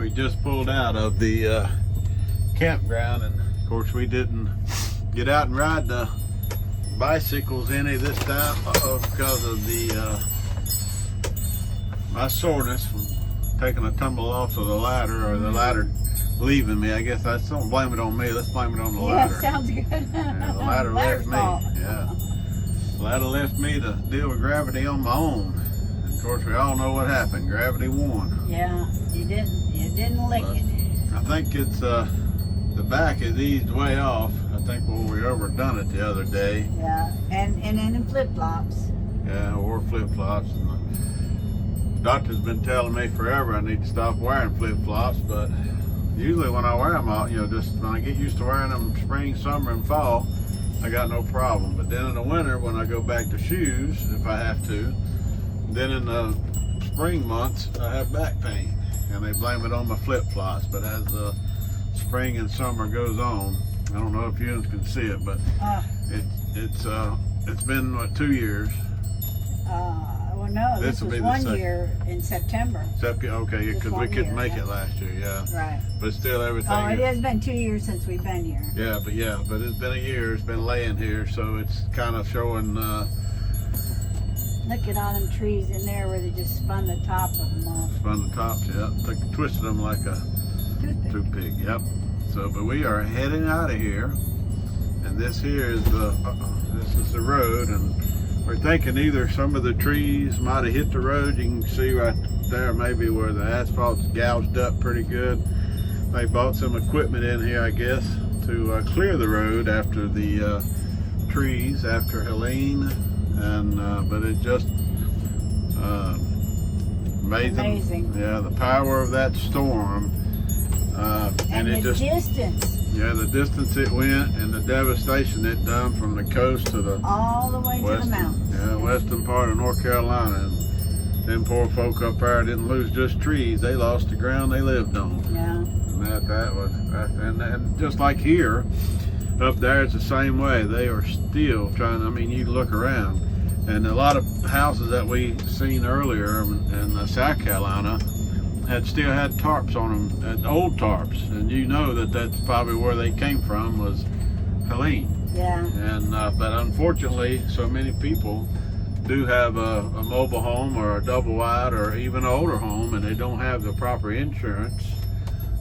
We just pulled out of the campground, and of course we didn't get out and ride the bicycles any this time because of the my soreness from taking a tumble off of the ladder, or the ladder leaving me. I guess don't blame it on me. Let's blame it on the ladder. Yeah, sounds good. Yeah, the ladder left me. Fault. Yeah, the ladder left me to deal with gravity on my own. And of course, we all know what happened. Gravity won. Yeah, you didn't lick it. I think it's the back is eased way off. I think we overdone it the other day. Yeah, and in flip-flops. Yeah, or flip-flops. The doctor's been telling me forever I need to stop wearing flip-flops, but usually when I wear them, just when I get used to wearing them spring, summer, and fall, I got no problem. But then in the winter, when I go back to shoes, if I have to, then in the spring months, I have back pain, and they blame it on my flip-flops. But as the spring and summer goes on, I don't know if you can see it, but it's been what, 2 years. Well, no, this will was be the 1 year in September. Okay, because we couldn't make it last year, yeah. Right. But still, everything. Oh, it has been 2 years since we've been here. Yeah, but it's been a year. It's been laying here, so it's kind of showing. Look at all them trees in there where they just spun the top of them off. Spun the tops, yeah. They twisted them like a toothpick. Yep. So, but we are heading out of here, and this here is the road, and we're thinking either some of the trees might have hit the road. You can see right there maybe where the asphalt's gouged up pretty good. They bought some equipment in here, I guess, to clear the road after the trees, after Helene, and but it just amazing. Yeah, the power of that storm. And it the just, distance. Yeah, the distance it went and the devastation it done from the coast to the all the way to the mountains. Yeah, western part of North Carolina. And them poor folk up there didn't lose just trees; they lost the ground they lived on. Yeah. And and just like here, up there it's the same way. They are still trying. I mean, you look around, and a lot of houses that we seen earlier in South Carolina still had tarps on them, old tarps, and you know that's probably where they came from, was Helene. Yeah. And but unfortunately, so many people do have a mobile home or a double wide or even an older home, and they don't have the proper insurance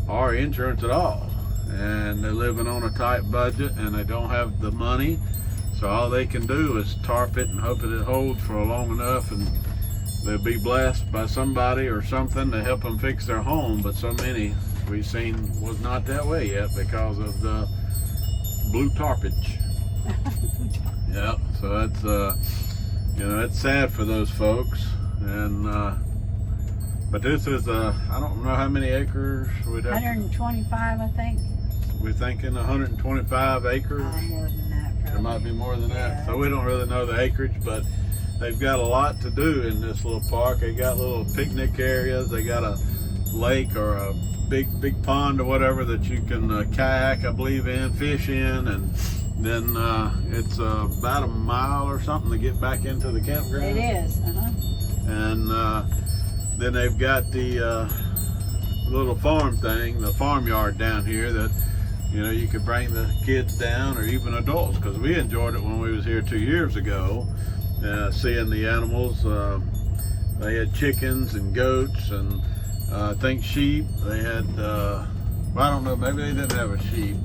or insurance at all, and they're living on a tight budget, and they don't have the money, so all they can do is tarp it and hope that it holds for long enough, and they'll be blessed by somebody or something to help them fix their home. But so many we've seen was not that way yet because of the blue tarpage. Yeah, so that's it's sad for those folks. And but this is I don't know how many acres. 125, I think. We're thinking 125 acres. More than that, probably. There might be more than that. Yeah. So we don't really know the acreage, but they've got a lot to do in this little park. They got little picnic areas. They got a lake or a big pond or whatever that you can kayak, I believe, in, fish in, and then it's about a mile or something to get back into the campground. It is. And then they've got the little farm thing, the farmyard down here that you could bring the kids down, or even adults, because we enjoyed it when we was here 2 years ago. Seeing the animals, they had chickens and goats, and I think sheep. They had, I don't know, maybe they didn't have a sheep,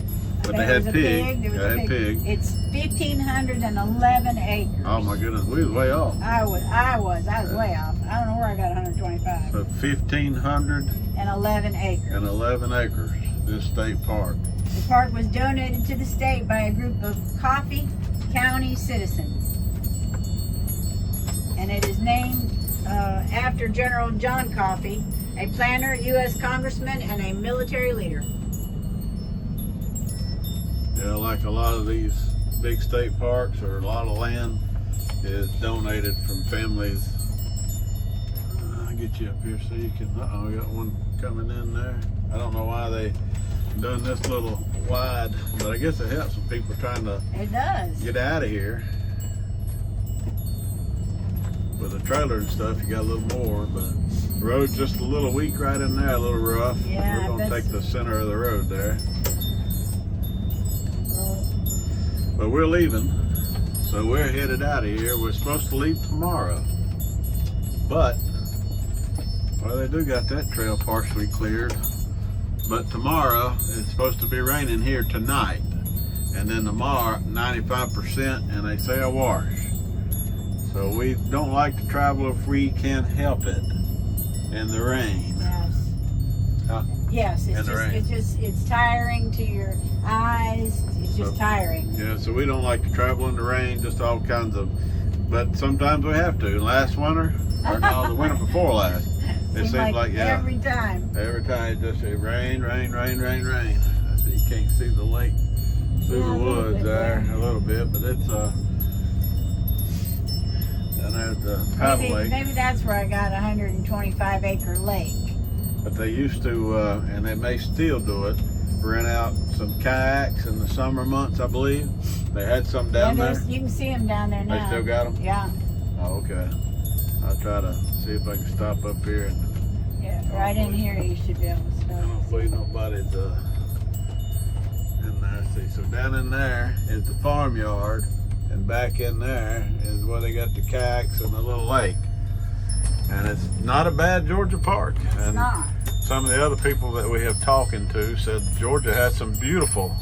but they had pig. They had pig. It's 1,511 acres. Oh my goodness, we was way off. I was way off. I don't know where I got 125. So 1,511 acres. This state park. The park was donated to the state by a group of Coffee County citizens. And it is named after General John Coffee, a planner, U.S. congressman, and a military leader. Yeah, like a lot of these big state parks, or a lot of land is donated from families. I'll get you up here so you can, we got one coming in there. I don't know why they done this little wide, but I guess it helps when people trying to get out of here. With a trailer and stuff, you got a little more, but Road's just a little weak right in there, a little rough. Yeah, We're gonna take the center of the road there. But we're leaving, so we're headed out of here. We're supposed to leave tomorrow, but well, they do got that trail partially cleared. But tomorrow it's supposed to be raining here tonight, and then tomorrow 95%, and they say a wash. So we don't like to travel if we can help it in the rain. Yes. Huh? Yes, In the rain. it's tiring to your eyes. It's just tiring. Yeah, so we don't like to travel in the rain, just all kinds of, but sometimes we have to. Last winter, or no, the winter before last, it seems like yeah. Every time. Every time it just say rain, rain, rain, rain, rain. I see you can't see the lake through Yeah, the woods there a little bit, but it's down there at the paddle lake. Maybe that's where I got a 125-acre lake. But they used to, and they may still do it, rent out some kayaks in the summer months, I believe. They had some down there. You can see them down there now. They still got them? Yeah. Oh, okay. I'll try to see if I can stop up here and Yeah, right in here you should be able to I stop. don't believe nobody's in there. See, so down in there is the farmyard, and back in there is where they got the kayaks and the little lake. And it's not a bad Georgia park. It's not. Some of the other people that we have talking to said Georgia has some beautiful,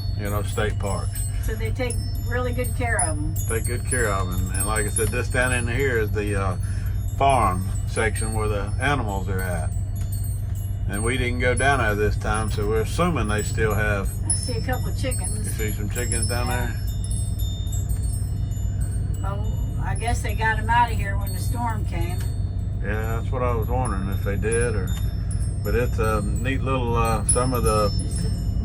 state parks. So they take really good care of them. Take good care of them. And like I said, this down in here is the farm section where the animals are at. And we didn't go down there this time, so we're assuming they still have. I see a couple of chickens. You see some chickens down there? Oh, I guess they got them out of here when the storm came. Yeah, that's what I was wondering if they did, but it's a neat little. Some of the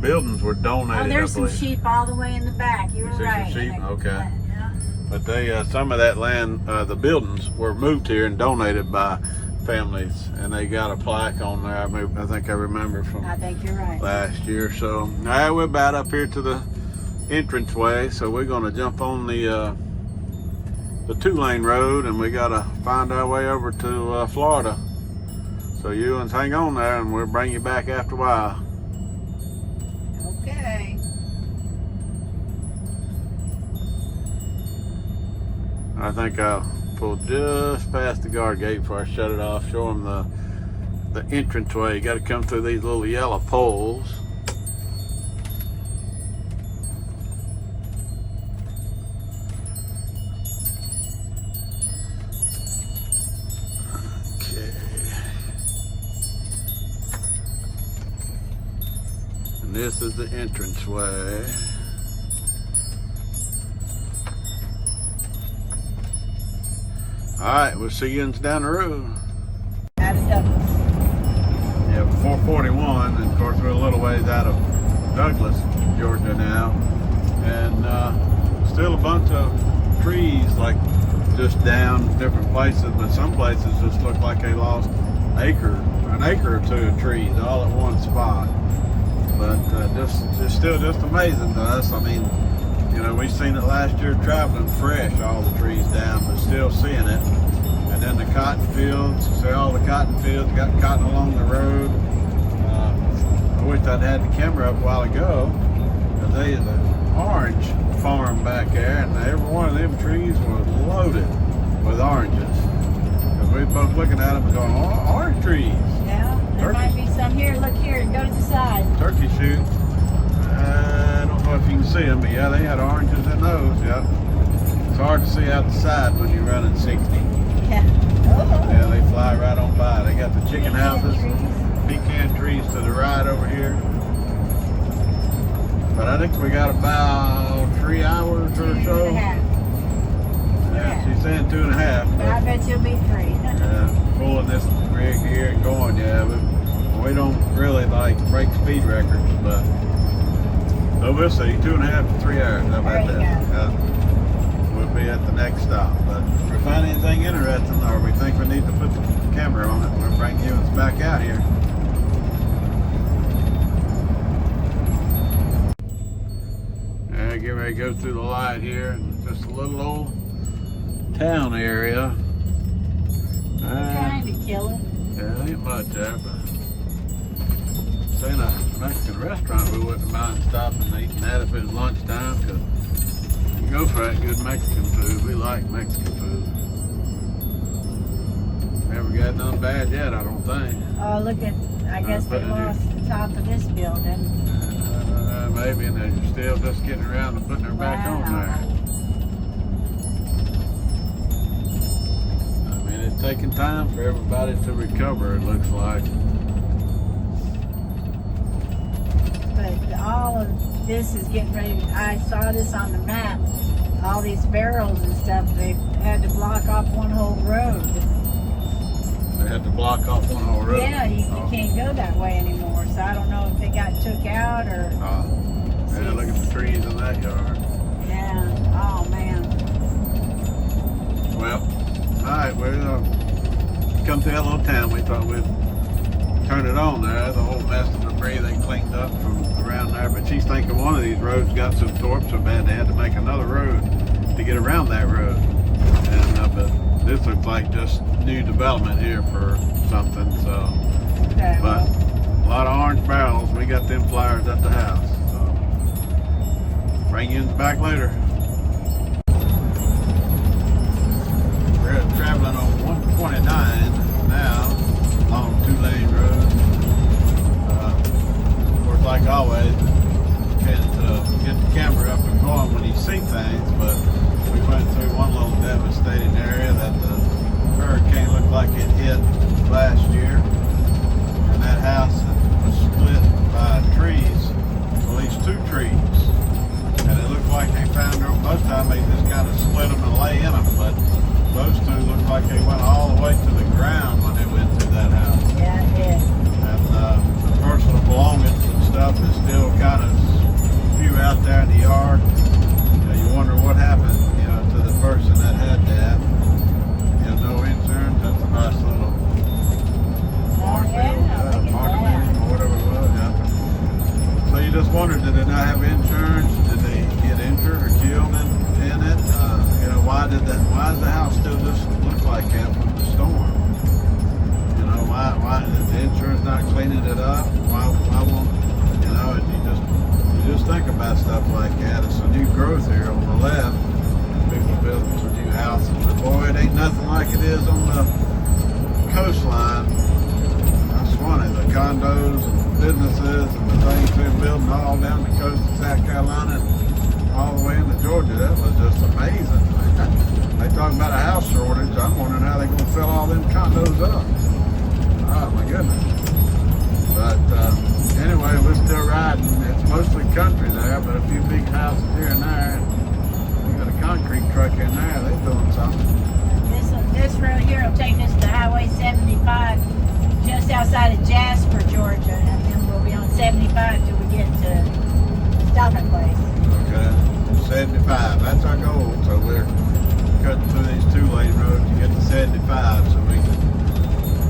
buildings were donated. Oh, there's I some believe. Sheep all the way in the back. You were see right. some sheep? Okay. Yeah. But they, some of that land, the buildings were moved here and donated by families, and they got a plaque on there. I think I remember from I think you're right. last year. So, all right, we're about up here to the entranceway, so we're going to jump on the 2-lane road, and we got to find our way over to Florida. So you and hang on there, and we'll bring you back after a while. Okay. I think I'll pull just past the guard gate before I shut it off. Show them the entranceway. You got to come through these little yellow poles. Okay. And this is the entranceway. All right, we'll see you down the road. Out of Douglas. Yeah, 441, and of course we're a little ways out of Douglas, Georgia now, and still a bunch of trees like just down different places, but some places just look like they lost an acre or two of trees all at one spot. But it's still just amazing to us. I mean, we've seen it last year traveling fresh, all the trees down, but still seeing it. And then the cotton fields, see all the cotton fields, got cotton along the road. I wish I'd had the camera up a while ago. There's an orange farm back there, and every one of them trees was loaded with oranges. And we were both looking at them and going, oh, orange trees. Yeah, there might be some here. Look here, go to the side. Turkey shoot. I don't know if you can see them, but yeah, they had oranges in those, yeah. It's hard to see out the side when you're running 60. Yeah. Oh. Yeah, they fly right on by. They got the chicken houses, Trees. pecan trees to the right over here. But I think we got about 3 hours or so. 2.5. Yeah, she's saying 2.5. But I bet you'll be 3. Yeah, pulling this rig here and going, yeah. We don't really like break speed records, but so we'll see. 2.5 to 3 hours. How about that? We'll be at the next stop. But if we find anything interesting or we think we need to put the camera on it, we'll bring you back out here. Get ready to go through the light here, and just a little old town area. We're trying to kill it. Yeah, ain't much there, but saying a Mexican restaurant, we wouldn't mind stopping and eating that if it was lunchtime, because you go for that good Mexican food. We like Mexican food. Never got none bad yet, I don't think. Oh, look at, I guess they lost the top of this building. Maybe, and they're still just getting around to putting her back on there. I mean, it's taking time for everybody to recover, it looks like. But all of this is getting ready. I saw this on the map. All these barrels and stuff, they had to block off one whole road. They had to block off one whole road? Yeah, you can't go that way anymore. So I don't know if they got took out or... Yeah, look at the trees in that yard. Yeah, oh man. Well, alright, we'll come to that little town. We thought we'd turn it on there. The whole mess of debris they cleaned up from around there. But she's thinking one of these roads got so tore up so bad they had to make another road to get around that road. And but this looks like just new development here for something. So, Okay, but a lot of orange barrels. We got them flyers at the house. So bring you back later. We're traveling on 129 now, along 2-lane road. Of course, like always, can't get the camera up and going when you see things, but we went through one little devastating area that the hurricane looked like it hit last year, and that house was split by trees, at least 2 trees, and it looked like they found her. Most of the time they just kind of split them and lay in them, but those 2 looked like they went all the way to the ground when they went through that house. Yeah, it did. And the personal belongings and stuff is still kind of few out there in the yard. You wonder what happened, to the person that had that. No insurance. That's a nice little apartment or whatever it was. Yeah. So you just wondered, did they not have insurance? Did they get injured or killed in it? Why does the house still just look like that from the storm? Why is the insurance not cleaning it up? Why won't, you just think about stuff like that. It's a new growth here on the left. People building some new houses, but boy, it ain't nothing like it is on the coastline. That's funny, the condos and businesses and the things they're building all down the coast of South Carolina and all the way into Georgia. That was just amazing. They talking about a house shortage. I'm wondering how they're going to fill all them condos up. Oh my goodness. But anyway, we're still riding. It's mostly country there, but a few big houses here and there. We got a concrete truck in there. They're doing something. This road here will take us to Highway 75, just outside of Jasper, Georgia, and then we'll be on 75 till we get to Stopping Place. Okay, 75. That's our goal. So we're cutting through these 2-lane roads to get to 75, so we can.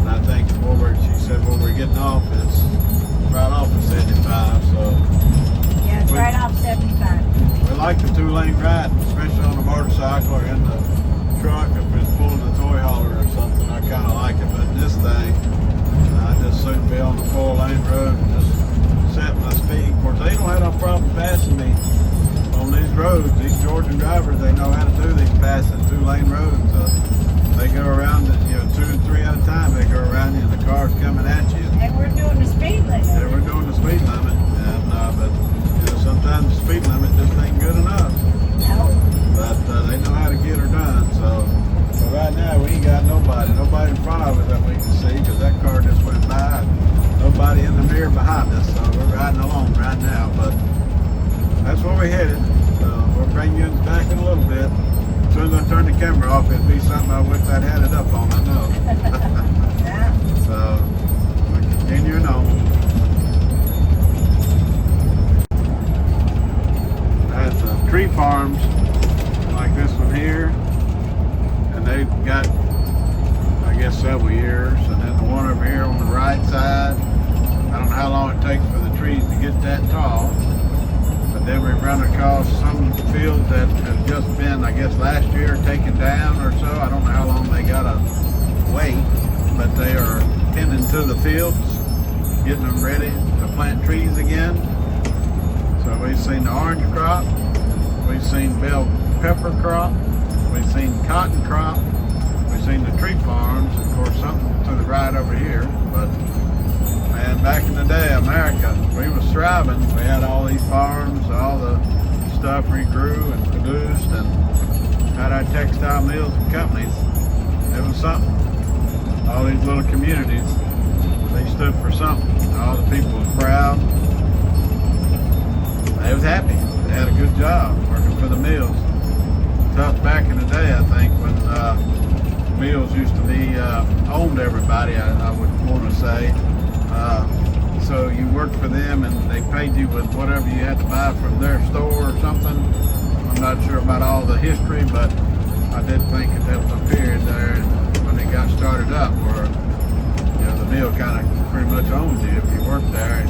And I think she said where we're getting off is right off of 75. So yeah, it's right off 75. We like the 2-lane ride, especially on a motorcycle or in the truck. If it's pulling a toy hauler or something, I kind of like it. But this thing, I just soon be on the 4-lane road and just set my speed. Of course, they don't have no problem passing me on these roads. These Georgian drivers, they know how to do these passing 2-lane roads. They go around it, 2 and 3 at a time. They go around you and the car's coming at you. And we're doing the speed limit. Yeah, we're doing the speed limit. And but sometimes the speed limit just ain't good enough. No. But they know how to get her done. So right now we ain't got nobody in front of us that we can see, because that car just went by. Nobody in the mirror behind us. So we're riding along right now. But that's where we're headed. So we'll bring you back in a little bit. As soon as I turn the camera off, it'd be something I wish I'd had it up on. I know. Yeah. So we're continuing on. That's tree farms like this one here, and they've got, I guess, several years. And then the one over here on the right side, I don't know how long it takes for the trees to get that tall. But then we run across some fields that have just been, I guess, last year taken down or so. I don't know how long they gotta wait. but they are tending to the fields, getting them ready to plant trees again. So we've seen the orange crop, we've seen bell pepper crop, we've seen cotton crop, we've seen the tree farms, of course something to the right over here. But man, back in the day, America, we was thriving. We had all these farms, all the stuff we grew and produced, and had our textile mills and companies. It was something. All these little communities, they stood for something. All the people was proud. They was happy. They had a good job working for the mills. Tough back in the day, I think, when mills used to be owned everybody, I would want to say. So you worked for them and they paid you with whatever you had to buy from their store or something. I'm not sure about all the history, but I did think that there was a period there when they got started up where, you know, the mill kind of pretty much owned you if you worked there and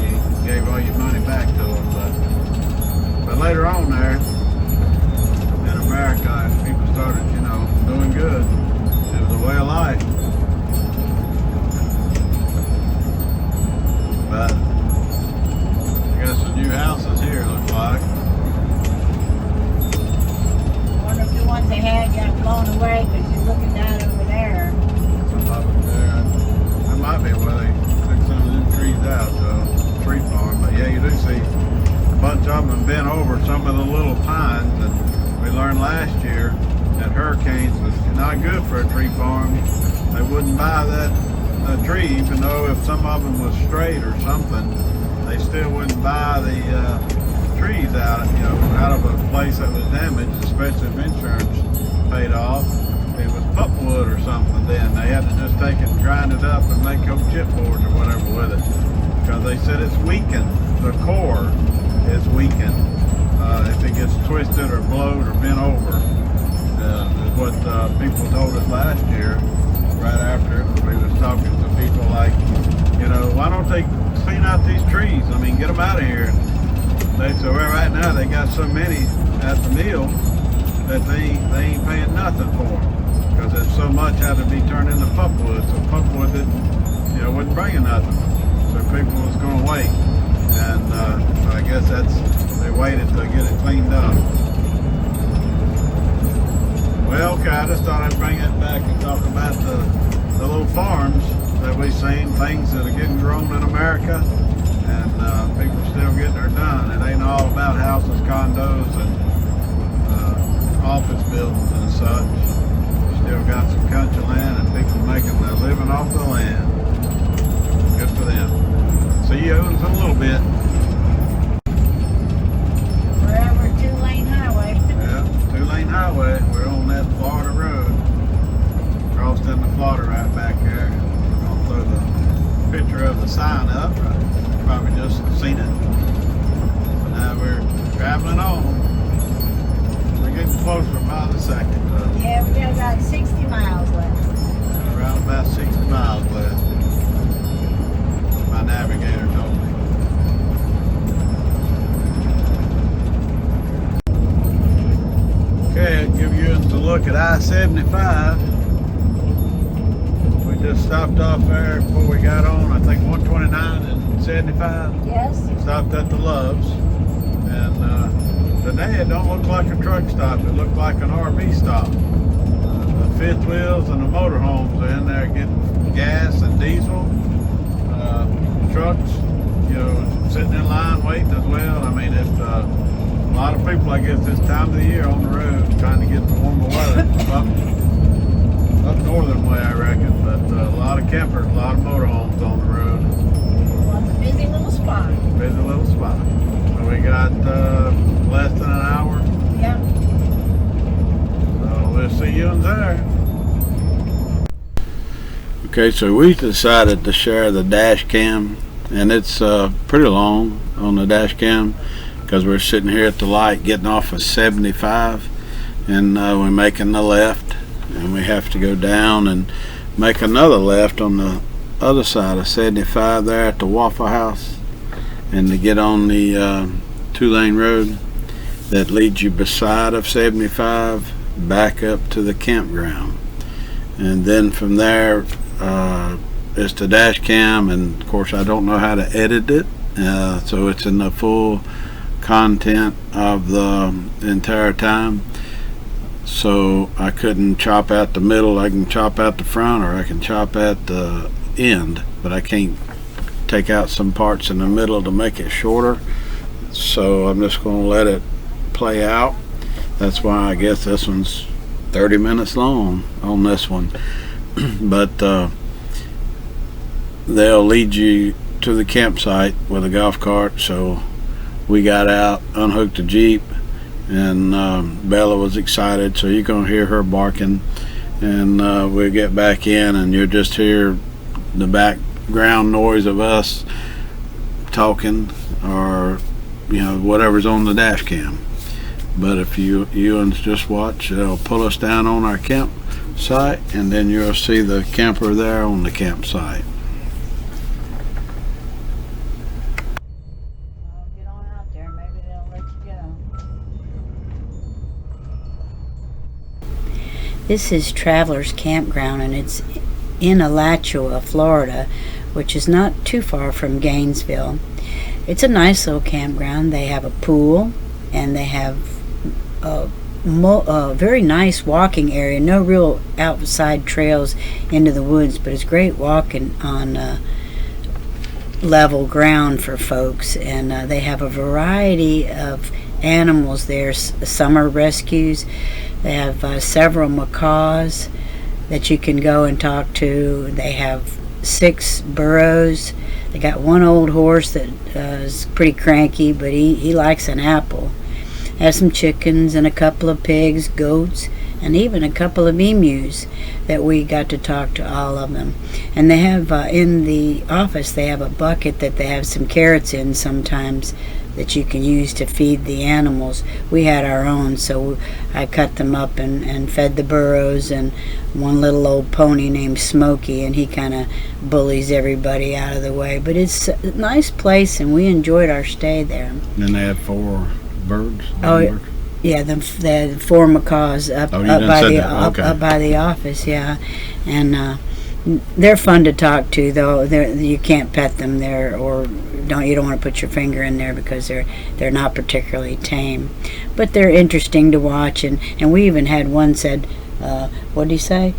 you gave all your money back to them. But later on there in America, as people started, you know, doing good, it was a way of life. But I guess the new houses here look like. I wonder if the ones they had got blown away because you're looking down over there. Some of them there. That might be where they took some of them trees out, the tree farm. But yeah, you do see a bunch of them bent over some of the little pines. And we learned last year that hurricanes was not good for a tree farm. They wouldn't buy that tree, even though if some of them was straight or something, they still wouldn't buy the trees out, you know, out of a place that was damaged, especially if insurance paid off. It was pulpwood or something then. They had to just take it and grind it up and make oak chipboards or whatever with it. Because they said it's weakened. The core is weakened. If it gets twisted or blowed or bent over. Is what people told us last year. Right after we was talking to people like, you know, why don't they clean out these trees? I mean, get them out of here. They said, well, right now they got so many at the mill that they ain't paying nothing for them because there's so much had to be turned into pulpwood. So pulpwood didn't, you know, wasn't bringing nothing. So people was going to wait, and so I guess they waited to get it cleaned up. Well, okay, I just thought I'd bring it back and talk about the little farms that we've seen, things that are getting grown in America, and people still getting their done. It ain't all about houses, condos, and office buildings and such. Still got some country land and people making their living off the land. Good for them. See you in a little bit. Forever two-lane highway. Yeah, two-lane highway. We're on that Florida road. Crossed into Florida right back there. We're going to throw the picture of the sign up. Probably just seen it. But now we're traveling on. We're getting closer by the second. Yeah, we got about 60 miles left. Around about 60 miles left. My navigator told me. Okay, I'll give you a look at I-75. We just stopped off there before we got on, I think 129 and 75. Yes. Stopped at the Loves. And today it don't look like a truck stop, it looked like an RV stop. The fifth wheels and the motorhomes are in there getting gas and diesel. Trucks, you know, sitting in line waiting as well. I mean, it's a lot of people, I guess, this time of the year on the road trying to get the warmer weather up northern way, I reckon. But a lot of campers, a lot of motorhomes on the road. Well, it's a busy little spot. Busy little spot. So we got less than an hour. Yep. So we'll see you in there. Okay, so we decided to share the dash cam, and it's pretty long on the dash cam because we're sitting here at the light getting off of 75, and we're making the left, and we have to go down and make another left on the other side of 75 there at the Waffle House, and to get on the two-lane road that leads you beside of 75 back up to the campground. And then from there it's the dash cam, and of course I don't know how to edit it, so it's in the full content of the entire time. So I couldn't chop out the middle. I can chop out the front, or I can chop at the end, but I can't take out some parts in the middle to make it shorter. So I'm just going to let it play out. That's why I guess this one's 30 minutes long on this one. But they'll lead you to the campsite with a golf cart. So we got out, unhooked the Jeep, and Bella was excited, so you're gonna hear her barking, and we'll get back in, and you'll just hear the background noise of us talking, or whatever's on the dash cam. But if you just watch, it'll pull us down on our campsite, and then you'll see the camper there on the campsite. This is Travelers Campground, and it's in Alachua, Florida, which is not too far from Gainesville. It's a nice little campground. They have a pool, and they have a very nice walking area. No real outside trails into the woods, but it's great walking on level ground for folks. And they have a variety of animals there, summer rescues. They have several macaws that you can go and talk to. They have 6 burros. They got one old horse that is pretty cranky, but he likes an apple. They have some chickens and a couple of pigs, goats, and even a couple of emus that we got to talk to all of them. And they have in the office, they have a bucket that they have some carrots in sometimes that you can use to feed the animals. We had our own, so I cut them up and fed the burros, and one little old pony named Smokey, and he kind of bullies everybody out of the way. But it's a nice place, and we enjoyed our stay there. And they had 4 birds? Oh, yeah, the 4 macaws up by the office, yeah. And they're fun to talk to, though. You can't pet them there, or you don't want to put your finger in there because they're not particularly tame. But they're interesting to watch, and we even had one said, what did he say?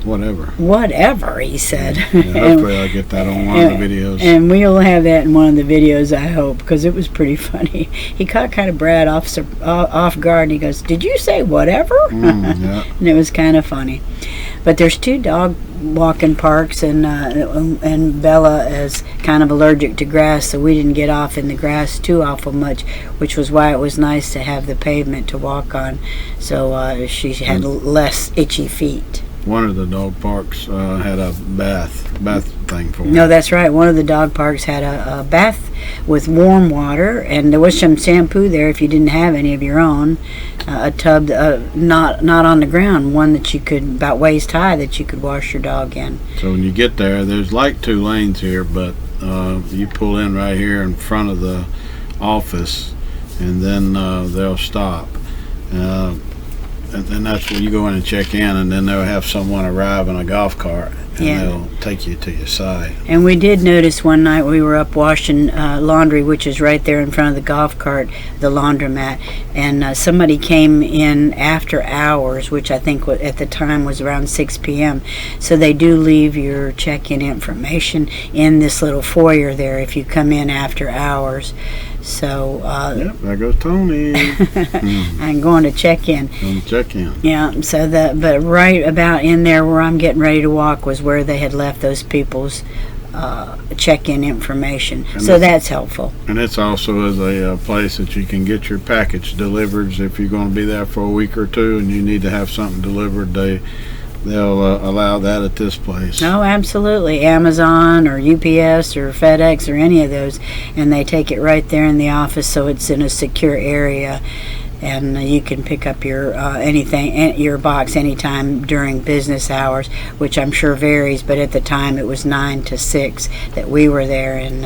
Whatever, he said. Yeah, hopefully I'll get that on one of the videos. And we'll have that in one of the videos, I hope, because it was pretty funny. He caught kind of Brad off guard, and he goes, "Did you say whatever?" Yeah. And it was kind of funny. But there's 2 dog walking parks, and Bella is kind of allergic to grass, so we didn't get off in the grass too awful much, which was why it was nice to have the pavement to walk on, so she had less itchy feet. One of the dog parks had a bath thing for her. No, that's right. One of the dog parks had a bath with warm water, and there was some shampoo there if you didn't have any of your own. A tub, not on the ground, one that you could, about waist high, that you could wash your dog in. So when you get there, there's like 2 lanes here, but you pull in right here in front of the office, and then they'll stop. And then that's where you go in and check in, and then they'll have someone arrive in a golf cart, and they'll take you to your side. And we did notice one night we were up washing laundry, which is right there in front of the golf cart, the laundromat, and somebody came in after hours, which I think at the time was around 6 p.m. So they do leave your check-in information in this little foyer there if you come in after hours. So yep, there goes Tony. I'm going to check in. Going to check in. Yeah. So but right about in there where I'm getting ready to walk was where they had left those people's check-in information. And so that's helpful. And it's also is a place that you can get your package delivered if you're going to be there for a week or 2 and you need to have something delivered. They'll allow that at this place. Oh, absolutely. Amazon or UPS or FedEx or any of those, and they take it right there in the office, so it's in a secure area, and you can pick up your your box anytime during business hours, which I'm sure varies, but at the time it was 9 to 6 that we were there in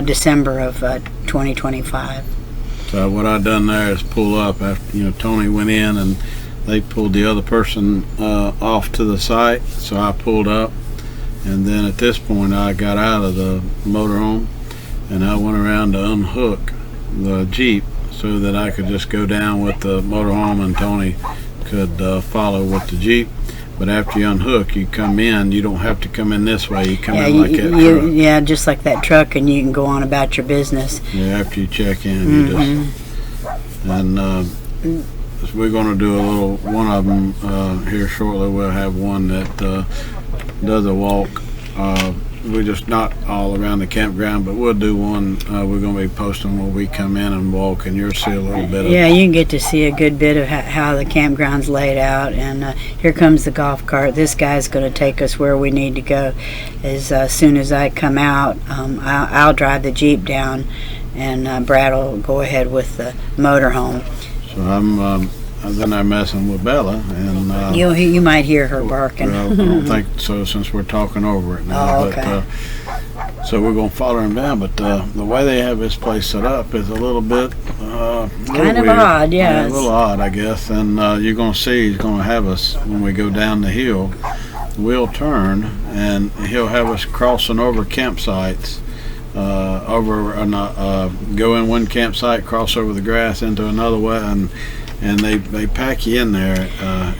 December of 2025. So what I done there is pull up after Tony went in, and they pulled the other person off to the site, so I pulled up, and then at this point I got out of the motorhome and I went around to unhook the Jeep so that I could just go down with the motorhome and Tony could follow with the Jeep. But after you unhook, you come in. You don't have to come in this way. You come in like that truck. Yeah, just like that truck, and you can go on about your business. Yeah, after you check in, you just and we're going to do a little one of them here shortly. We'll have one that does a walk. We're just not all around the campground, but we'll do one. We're going to be posting where we come in and walk, and you'll see a little bit of. Yeah, you can get to see a good bit of how the campground's laid out. And here comes the golf cart. This guy's going to take us where we need to go. As soon as I come out, I'll drive the Jeep down, and Brad will go ahead with the motorhome. So I'm messing with Bella, and you might hear her barking. Well, I don't think so, since we're talking over it now. Oh, okay. But, so we're going to follow him down. But the way they have this place set up is a little bit kind of weird. odd, yeah. A little odd, I guess. And you're going to see he's going to have us when we go down the hill. We'll turn, and he'll have us crossing over campsites. Go in one campsite, cross over the grass into another one, and they pack you in there.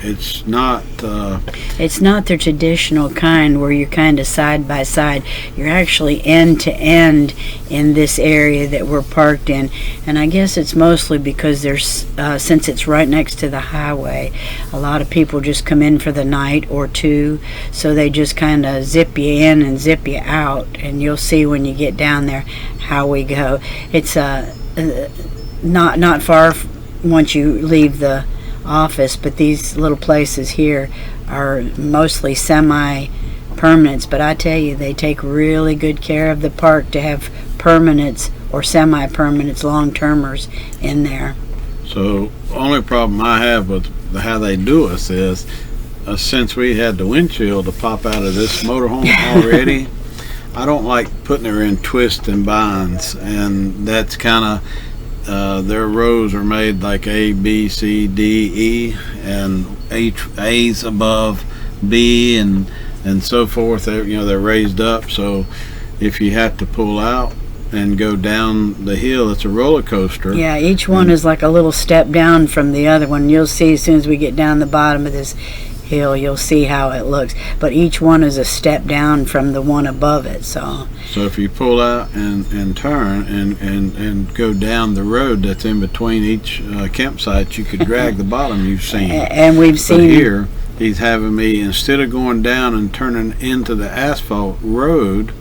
It's not the traditional kind where you're kind of side by side. You're actually end to end in this area that we're parked in, and I guess it's mostly because there's since it's right next to the highway, a lot of people just come in for the night or two, so they just kind of zip you in and zip you out, and you'll see when you get down there how we go. It's not far once you leave the office, but these little places here are mostly semi-permanents. But I tell you, they take really good care of the park to have permanents or semi-permanents, long-termers in there. So only problem I have with how they do us is since we had the windshield to pop out of this motorhome already, I don't like putting her in twists and binds, and that's kind of their rows are made like A, B, C, D, E, and A's above B, and so forth. They're raised up, so if you have to pull out and go down the hill, it's a roller coaster. Yeah, each one is like a little step down from the other one. You'll see as soon as we get down the bottom of this hill, you'll see how it looks, but each one is a step down from the one above it. So if you pull out and turn and go down the road that's in between each campsite, you could drag the bottom. You've seen, and we've seen. But here he's having me, instead of going down and turning into the asphalt road,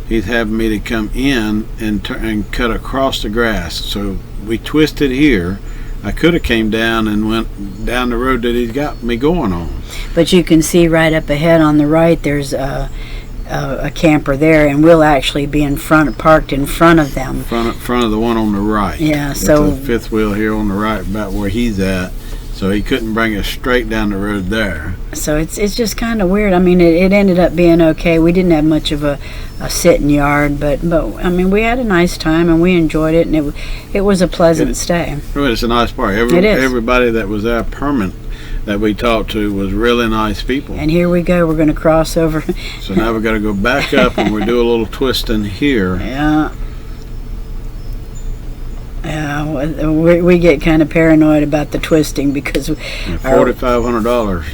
he's having me to come in and cut across the grass. So we twisted here. I could have came down and went down the road that he's got me going on. But you can see right up ahead on the right, there's a camper there, and we'll actually be parked in front of them. Front of the one on the right. Yeah, so the fifth wheel here on the right, about where he's at. So he couldn't bring us straight down the road there. So it's just kind of weird. I mean, it ended up being okay. We didn't have much of a sitting yard, but I mean, we had a nice time and we enjoyed it, and it was a pleasant stay. It's a nice park. It is. Everybody that was there permanent that we talked to was really nice people. And here we go. We're going to cross over. So now we got to go back up, and we do a little twisting here. Yeah. Yeah, we get kind of paranoid about the twisting because $4,500.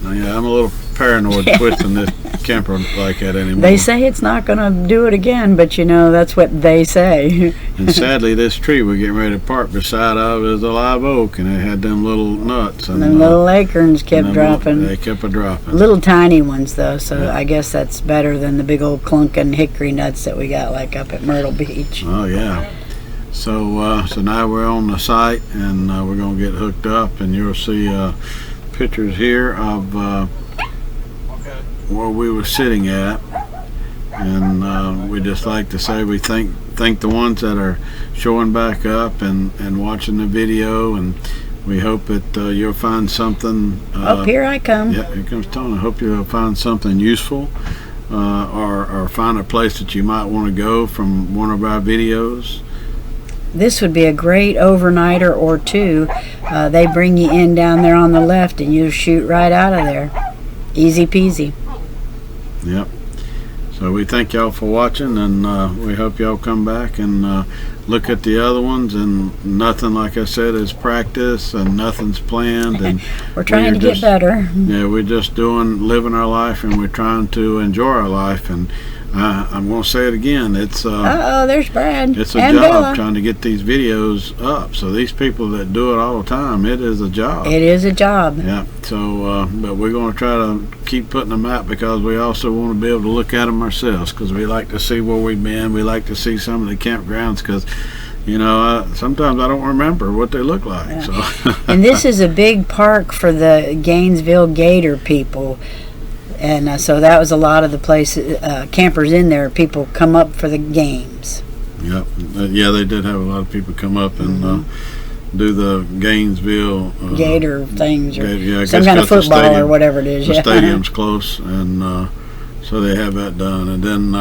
I'm a little paranoid twisting this camper like that anymore. They say it's not going to do it again, but that's what they say. And sadly, this tree we're getting ready to park beside of is a live oak, and it had them little nuts. And the little acorns kept dropping. They kept dropping. Little tiny ones though, so yeah. I guess that's better than the big old clunking hickory nuts that we got like up at Myrtle Beach. Oh yeah. So now we're on the site, and we're going to get hooked up, and you'll see pictures here of where we were sitting at, and we just like to say we thank the ones that are showing back up and watching the video, and we hope that you'll find something. Here I come. Yeah, here comes Tony. I hope you'll find something useful, or find a place that you might want to go from one of our videos. this would be a great overnighter or two. They bring you in down there on the left, and you shoot right out of there. Easy peasy. Yep. So we thank y'all for watching, and we hope y'all come back and look at the other ones. And nothing, like I said, is practice, and nothing's planned. And we're trying to get better. Yeah, we're just living our life, and we're trying to enjoy our life. And I'm going to say it again. It's there's Brad. It's a and job Bella. trying to get these videos up. So these people that do it all the time, it is a job. It is a job. Yeah. So, but we're going to try to keep putting them out, because we also want to be able to look at them ourselves, because we like to see where we've been. We like to see some of the campgrounds, because sometimes I don't remember what they look like. Yeah. So. And this is a big park for the Gainesville Gator people. And so that was a lot of the places, campers in there. People come up for the games. Yep. Yeah, they did have a lot of people come up and do the Gainesville Gator things, or some kind of football or whatever it is. The stadium's close, and so they have that done. And then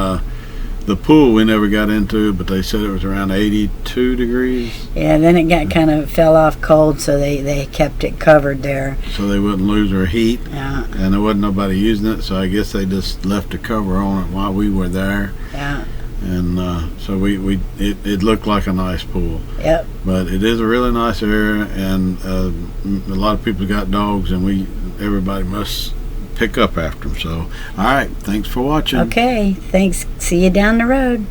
the pool we never got into, but they said it was around 82 degrees. Yeah, then it got kind of fell off cold, so they kept it covered there. So they wouldn't lose their heat. Yeah. And there wasn't nobody using it, so I guess they just left the cover on it while we were there. Yeah. And so it looked like a nice pool. Yep. But it is a really nice area, and a lot of people got dogs, and everybody must pick up after them. So, all right, thanks for watching. Okay, thanks. See you down the road.